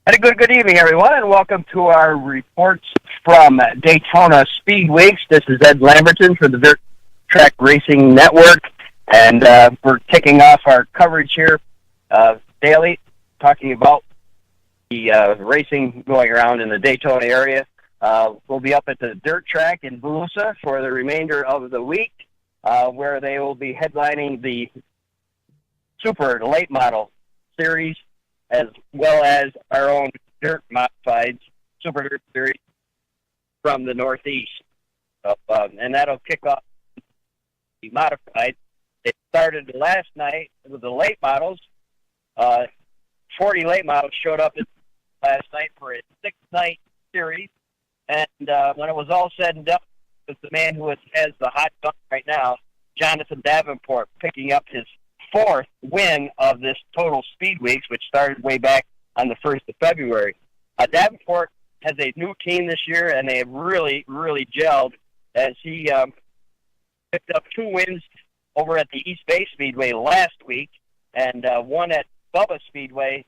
And a good evening, everyone, and welcome to our reports from Daytona Speed Weeks. This is Ed Lamberton for the Dirt Track Racing Network, and we're kicking off our coverage here daily, talking about the racing going around in the Daytona area. We'll be up at the Dirt Track in Volusia for the remainder of the week, where they will be headlining the Super Late Model Series, as well as our own dirt modified Super Dirt Series from the Northeast. And that'll kick off the modified. It started last night with the late models. 40 late models showed up last night for a 6-night series. And when it was all said and done, it was the man who has the hot gun right now, Jonathan Davenport, picking up his 4th win of this total Speed Weeks, which started way back on the 1st of February. Davenport has a new team this year, and they have really gelled as he picked up 2 wins over at the East Bay Speedway last week and one at Bubba Speedway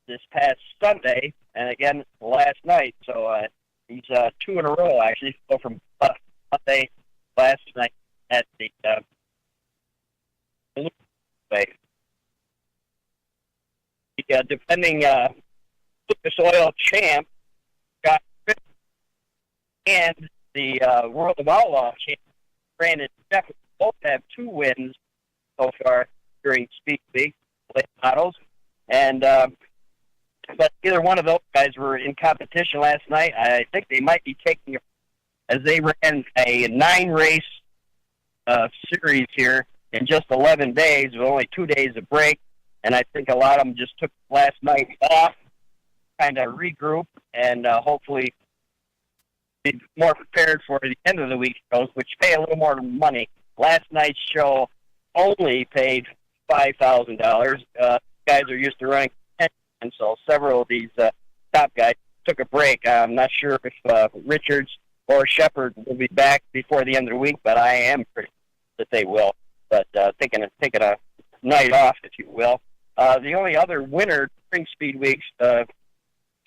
this past Sunday, and again last night. So he's 2 in a row, actually. So from Sunday last night at the the defending Lucas Oil champ got 5th, and the World of Outlaw champ Brandon Shepard both have 2 wins so far during Speed Week late models, and but either one of those guys were in competition last night. I think they might be taking, as they ran a 9-race series here in just 11 days, with only 2 days of break. And I think a lot of them just took last night off, kind of regroup, and hopefully be more prepared for the end of the week shows, which pay a little more money. Last night's show only paid $5,000. Guys are used to running 10, and so several of these top guys took a break. I'm not sure if Richards or Shepard will be back before the end of the week, but I am pretty sure that they will. But taking a night off, if you will. The only other winner during Speed Weeks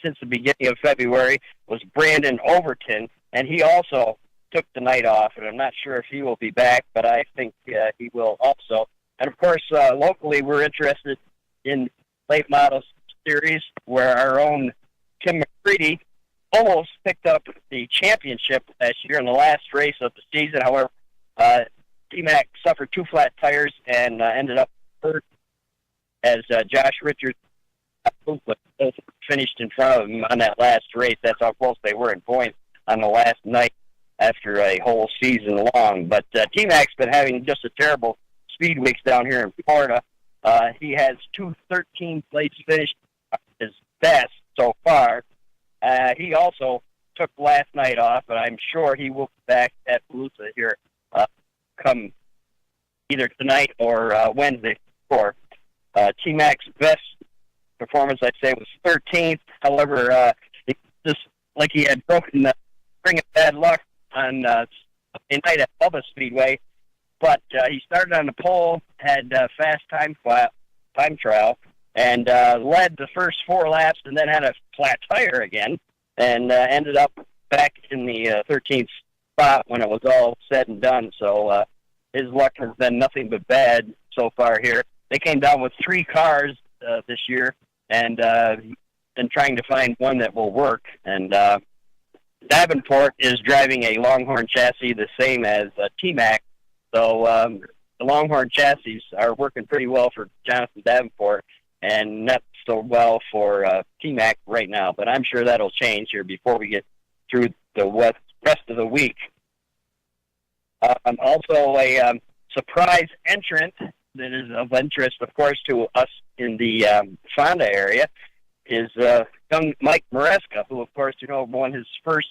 since the beginning of February was Brandon Overton, and he also took the night off, and I'm not sure if he will be back, but I think he will also. And, of course, locally we're interested in late model series, where our own Tim McCready almost picked up the championship last year in the last race of the season. However, T-Mac suffered 2 flat tires and ended up hurt as Josh Richards finished in front of him on that last race. That's how close they were in points on the last night after a whole season long. But T-Mac's been having just a terrible Speed Weeks down here in Florida. He has 2 13th-place finishes, his best so far. He also took last night off, but I'm sure he will be back at Volusia here come either tonight or Wednesday. T-Mac's best performance, I'd say, was 13th. However, just like he had broken the string of bad luck on a night at Bubba Speedway, but he started on the pole, had fast time trial, and led the first 4 laps, and then had a flat tire again, and ended up back in the 13th spot when it was all said and done. So his luck has been nothing but bad so far here. They came down with 3 cars this year, and been trying to find one that will work. And Davenport is driving a Longhorn chassis, the same as T-Mac. So the Longhorn chassis are working pretty well for Jonathan Davenport, and not so well for T-Mac right now. But I'm sure that'll change here before we get through the rest of the week. Also, a surprise entrant that is of interest, of course, to us in the Fonda area is young Mike Maresca, who, of course, won his first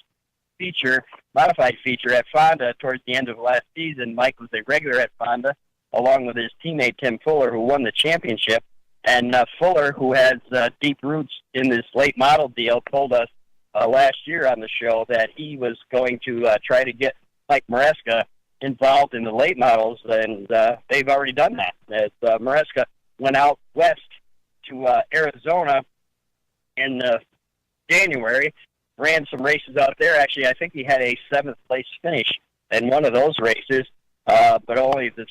modified feature at Fonda towards the end of last season. Mike was a regular at Fonda, along with his teammate Tim Fuller, who won the championship. And Fuller, who has deep roots in this late model deal, told us last year on the show that he was going to try to get Mike Maresca involved in the late models, and they've already done that. As Maresca went out west to Arizona in the January. Ran some races out there. Actually, I think he had a 7th place finish in one of those races, but only the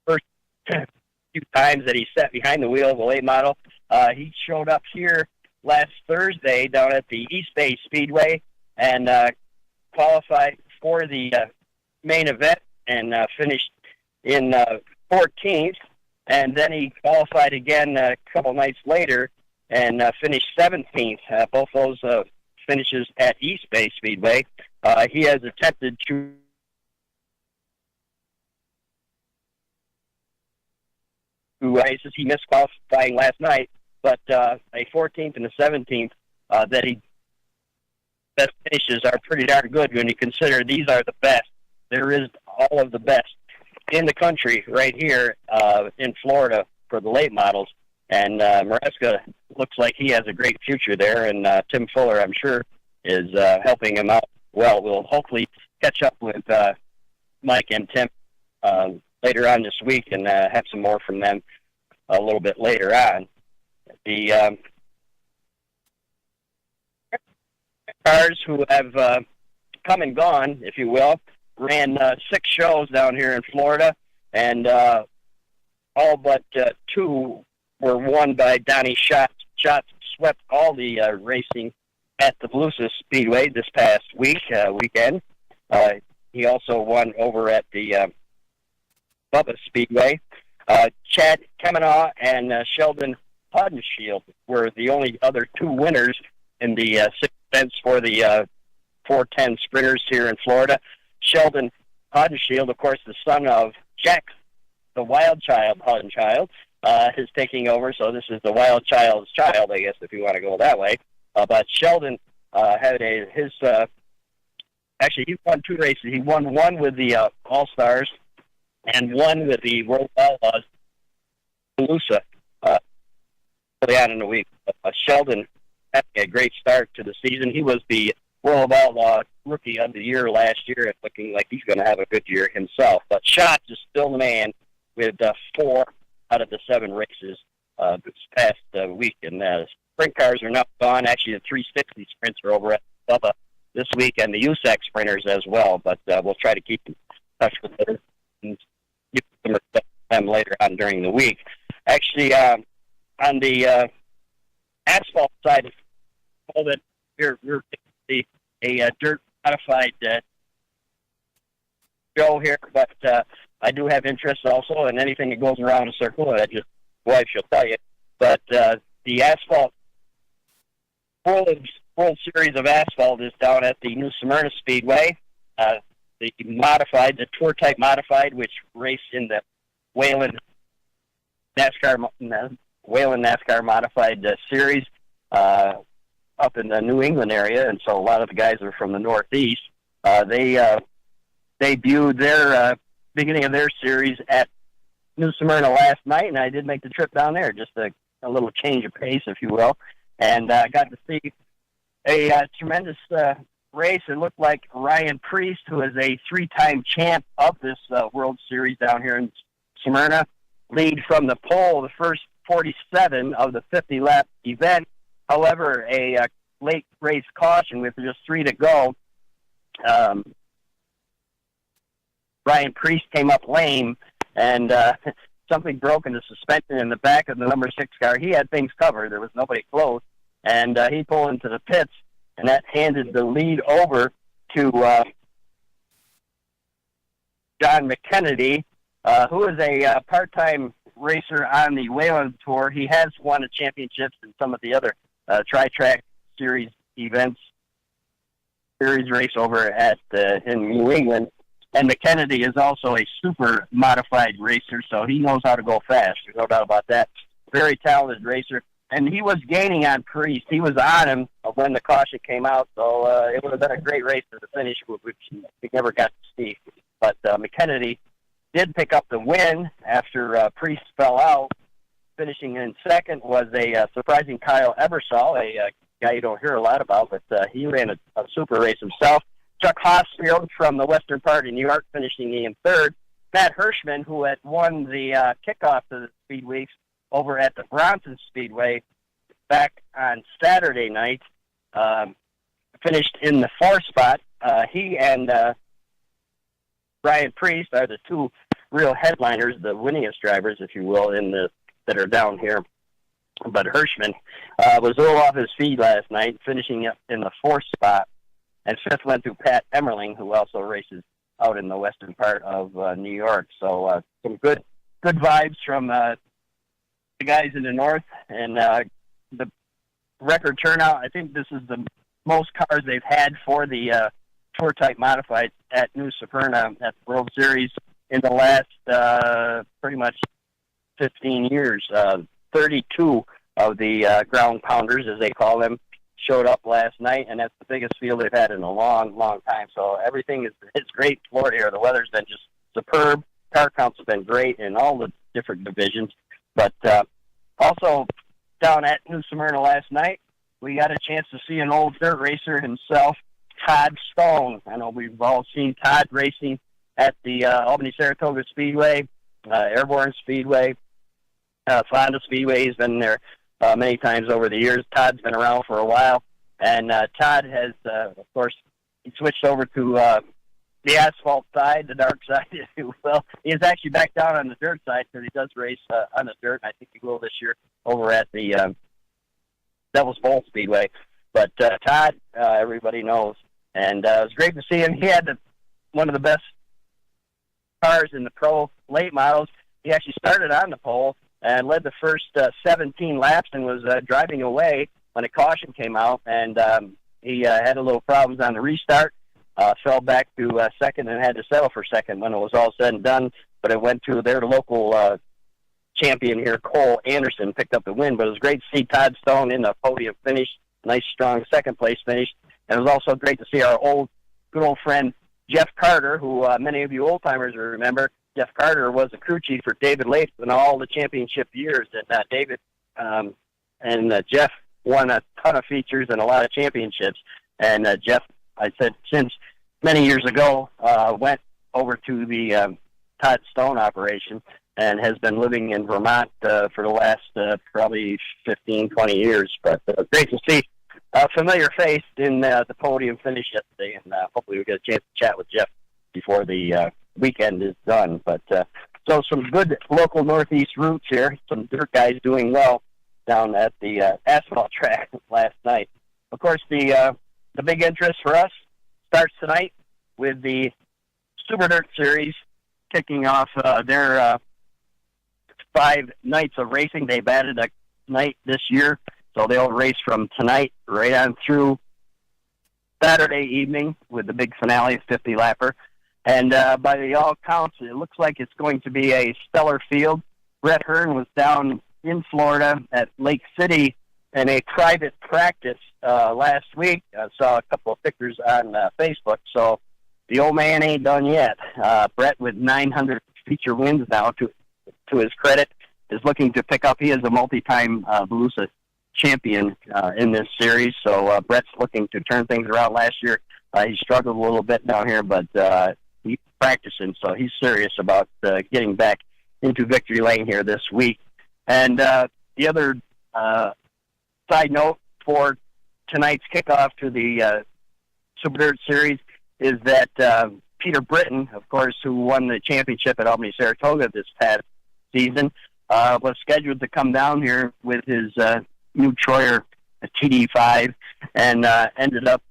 first few times that he sat behind the wheel of a late model. He showed up here last Thursday down at the East Bay Speedway and qualified for the main event and finished in 14th. And then he qualified again a couple nights later and finished 17th. Both those finishes at East Bay Speedway. He has attempted to races. He missed qualifying last night, but a 14th and a 17th that he best finishes are pretty darn good when you consider these are the best. There is all of the best in the country right here in Florida for the late models. And Maresca looks like he has a great future there. And Tim Fuller, I'm sure, is helping him out well. We'll hopefully catch up with Mike and Tim later on this week and have some more from them a little bit later on. The cars who have come and gone, if you will, ran 6 shows down here in Florida, and all but 2 were won by Donnie Schatz. Schatz swept all the racing at the Volusia Speedway this past weekend. He also won over at the Bubba Speedway. Chad Kamenaugh and Sheldon Hodenshield were the only other 2 winners in the 6 events for the 410 sprinters here in Florida. Sheldon Hodenshield, of course, the son of Jack, the Wild Child Hodenshield, is taking over. So this is the Wild Child's child, I guess, if you want to go that way. But Sheldon had actually, he won 2 races. He won one with the All-Stars and one with the World Outlaws, Volusia, early on in the week. Sheldon had a great start to the season. He was the World Outlaw Rookie of the Year last year, and looking like he's going to have a good year himself. But Schatz is still the man with 4 out of the 7 races this past week. And sprint cars are not gone. Actually, the 360 sprints are over at Bubba this week, and the USAC sprinters as well. But we'll try to keep in touch with them and give them later on during the week. Actually, on the asphalt side of all that, we're a dirt modified show here, but I do have interest also in anything that goes around a circle. Just wife she'll tell you. But the asphalt World Series of Asphalt is down at the New Smyrna Speedway. The tour type modified, which raced in the Whalen NASCAR modified series up in the New England area, and so a lot of the guys are from the Northeast. They debuted their beginning of their series at New Smyrna last night, and I did make the trip down there, just a little change of pace, if you will, and got to see a tremendous race. It looked like Ryan Priest, who is a 3-time champ of this World Series down here in Smyrna, lead from the pole the first 47 of the 50-lap event. However, a late race caution with just 3 to go. Ryan Priest came up lame, and something broke in the suspension in the back of the number 6 car. He had things covered. There was nobody close, and he pulled into the pits, and that handed the lead over to John McKennedy, who is a part-time racer on the Whalen Tour. He has won a championships in some of the other Tri-Track Series events, series race over at in New England. And McKennedy is also a super modified racer, so he knows how to go fast. There's no doubt about that. Very talented racer. And he was gaining on Priest. He was on him when the caution came out, so it would have been a great race to the finish, which we never got to see. But McKennedy did pick up the win after Priest fell out. Finishing in second was a surprising Kyle Ebersol, a guy you don't hear a lot about, but he ran a super race himself. Chuck Hosfield from the western part of New York finishing in third. Matt Hirschman, who had won the kickoff to the Speed Weeks over at the Bronson Speedway, back on Saturday night, finished in the 4th spot. He and Brian Priest are the two real headliners, the winningest drivers, if you will, that are down here. But Hirschman was a little off his feet last night, finishing up in the 4th spot. And 5th went to Pat Emmerling, who also races out in the western part of New York. So some good vibes from the guys in the north. And the record turnout, I think this is the most cars they've had for the Tour-type modified at New Smyrna at the World Series in the last pretty much 15 years. 32 of the ground pounders, as they call them, showed up last night, and that's the biggest field they've had in a long, long time. So everything is great in Florida here. The weather's been just superb. Car counts have been great in all the different divisions. But also down at New Smyrna last night, we got a chance to see an old dirt racer himself, Todd Stone. I know we've all seen Todd racing at the Albany-Saratoga Speedway, Airborne Speedway, Fonda Speedway. He's been there many times over the years. Todd's been around for a while, and Todd has, of course, he switched over to the asphalt side, the dark side, if you will. He is actually back down on the dirt side because he does race on the dirt, and I think he will this year over at the Devil's Bowl Speedway. But Todd, everybody knows, and it was great to see him. He had one of the best cars in the pro late models. He actually started on the pole and led the first 17 laps and was driving away when a caution came out, and he had a little problems on the restart, fell back to second and had to settle for second when it was all said and done, but it went to their local champion here, Cole Anderson, picked up the win. But it was great to see Todd Stone in the podium finish, nice, strong second-place finish, and it was also great to see our good old friend Jeff Carter, who many of you old-timers will remember. Jeff Carter was a crew chief for David Lath in all the championship years, and David and Jeff won a ton of features and a lot of championships. And Jeff, I said, since many years ago, went over to the Todd Stone operation and has been living in Vermont for the last probably 15, 20 years. But great to see a familiar face in the podium finish yesterday, and hopefully we'll get a chance to chat with Jeff before the weekend is done. But so some good local Northeast roots here, some dirt guys doing well down at the asphalt track last night. Of course, the big interest for us starts tonight with the Super Dirt Series kicking off their 5 nights of racing. They've added a night this year, so they'll race from tonight right on through Saturday evening with the big finale, 50-lapper. And by the all counts, it looks like it's going to be a stellar field. Brett Hearn was down in Florida at Lake City in a private practice last week. I saw a couple of pictures on Facebook. So the old man ain't done yet. Brett, with 900 feature wins now, to his credit, is looking to pick up. He is a multi-time Volusia champion in this series. So Brett's looking to turn things around. Last year, he struggled a little bit down here, but he's practicing, so he's serious about getting back into victory lane here this week. And the other side note for tonight's kickoff to the Super Dirt Series is that Peter Britton, of course, who won the championship at Albany-Saratoga this past season, was scheduled to come down here with his new Troyer TD5 and ended up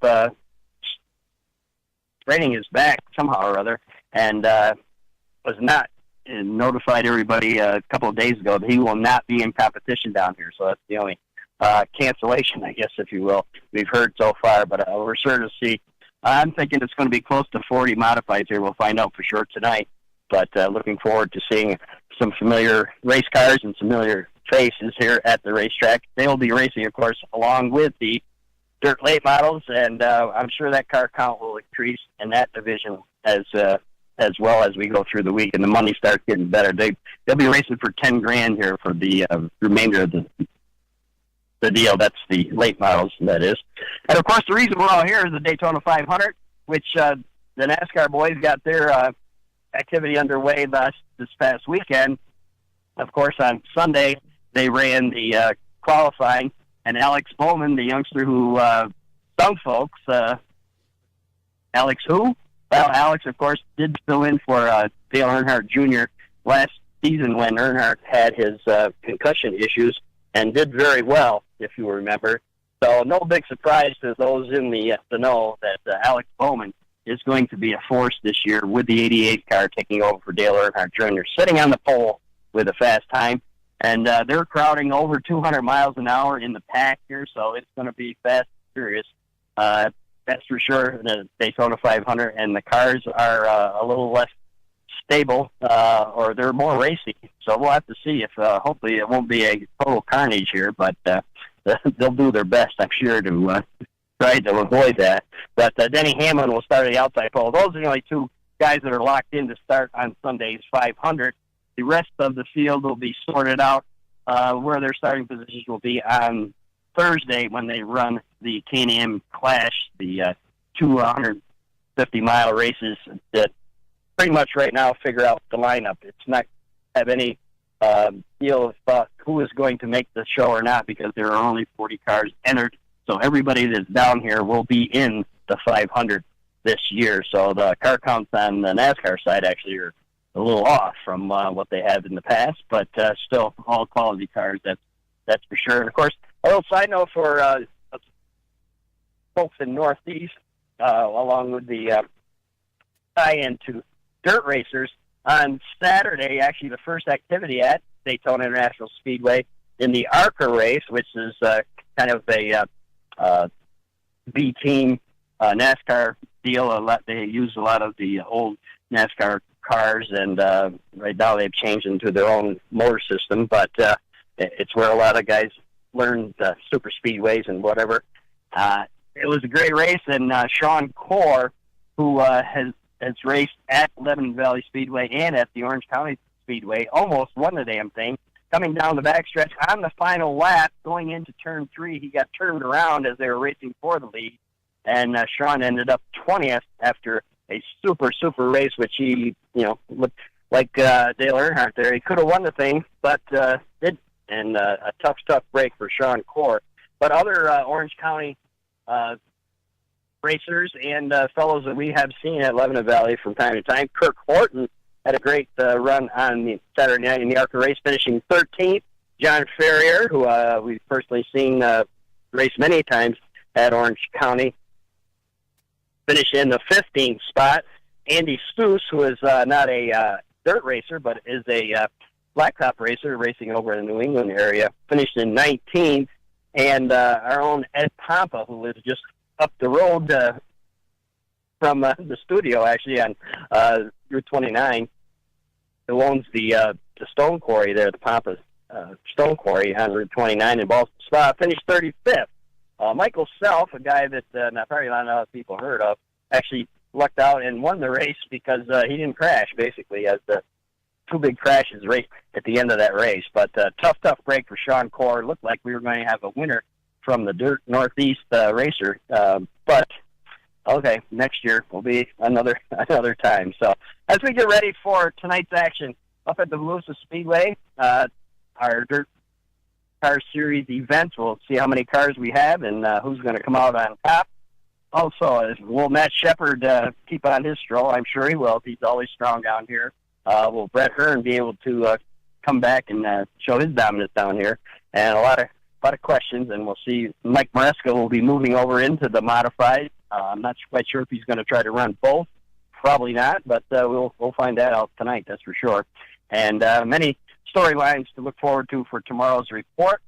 spraining his back somehow or other, and was not, and notified everybody a couple of days ago that he will not be in competition down here. So that's the only cancellation, I guess, if you will, we've heard so far. But we're sure to see. I'm thinking it's going to be close to 40 modifieds here. We'll find out for sure tonight. But looking forward to seeing some familiar race cars and familiar faces here at the racetrack. They will be racing, of course, along with the dirt late models, and I'm sure that car count will increase in that division as well as we go through the week and the money starts getting better. They'll be racing for $10,000 here for the remainder of the deal. That's the late models, that is. And of course, the reason we're all here is the Daytona 500, which the NASCAR boys got their activity underway this past weekend. Of course, on Sunday they ran the qualifying And Alex Bowman, the youngster who some folks, Alex who? Well, Alex, of course, did fill in for Dale Earnhardt Jr. last season when Earnhardt had his concussion issues and did very well, if you remember. So no big surprise to those in the know that Alex Bowman is going to be a force this year with the 88 car taking over for Dale Earnhardt Jr., sitting on the pole with a fast time. And they're crowding over 200 miles an hour in the pack here, so it's going to be fast and furious. That's for sure, the Daytona 500, and the cars are a little less stable, or they're more racy. So we'll have to see if, hopefully it won't be a total carnage here, but they'll do their best, I'm sure, to try to avoid that. But Denny Hamlin will start at the outside pole. Those are the only two guys that are locked in to start on Sunday's 500. The rest of the field will be sorted out where their starting positions will be on Thursday when they run the Can-Am Clash, the 250-mile races that pretty much right now figure out the lineup. It's not have any deal of who is going to make the show or not because there are only 40 cars entered. So everybody that's down here will be in the 500 this year. So the car counts on the NASCAR side actually are a little off from what they have in the past, but still all quality cars, that's for sure. And, of course, a little side note for folks in Northeast, along with the tie-in to dirt racers, on Saturday, actually the first activity at Daytona International Speedway in the ARCA race, which is kind of a B-team NASCAR deal. They use a lot of the old NASCAR cars, and right now they've changed into their own motor system, but it's where a lot of guys learn the super speedways and whatever. It was a great race, and Sean Corr, who has raced at Lebanon Valley Speedway and at the Orange County Speedway, almost won the damn thing. Coming down the backstretch on the final lap, going into turn 3, he got turned around as they were racing for the lead, and Sean ended up 20th after a super race, which he, looked like Dale Earnhardt there. He could have won the thing, but didn't. And a tough break for Sean Corr. But other Orange County racers and fellows that we have seen at Lebanon Valley from time to time. Kirk Horton had a great run on the Saturday night in the ARCA race, finishing 13th. John Ferrier, who we've personally seen race many times at Orange County, finished in the 15th spot. Andy Stoos, who is not a dirt racer, but is a blacktop racer racing over in the New England area, finished in 19th. And our own Ed Pompa, who lives just up the road from the studio, actually, on Route 29, who owns the stone quarry there, the Pompa stone quarry on Route 29 in Boston Spa, finished 35th. Michael Self, a guy that probably not a lot of people heard of, actually lucked out and won the race because he didn't crash, basically, as the two big crashes right at the end of that race. But tough break for Sean Corr. Looked like we were going to have a winner from the Dirt Northeast racer. But, okay, next year will be another time. So as we get ready for tonight's action up at the Volusia Speedway, our Dirt Car Series event, we'll see how many cars we have and who's going to come out on top. Also, will Matt Shepard keep on his stroll? I'm sure he will. He's always strong down here. Will Brett Hearn be able to come back and show his dominance down here? And a lot of questions, and we'll see. Mike Maresca will be moving over into the modified. I'm not quite sure if he's going to try to run both. Probably not, but we'll find that out tonight, that's for sure. And many storylines to look forward to for tomorrow's report.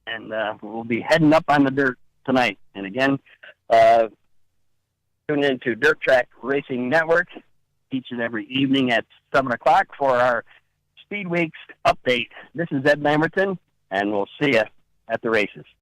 And we'll be heading up on the dirt tonight. And again, tune into Dirt Track Racing Network each and every evening at 7 o'clock for our Speed Weeks update. This is Ed Lamberton, and we'll see you at the races.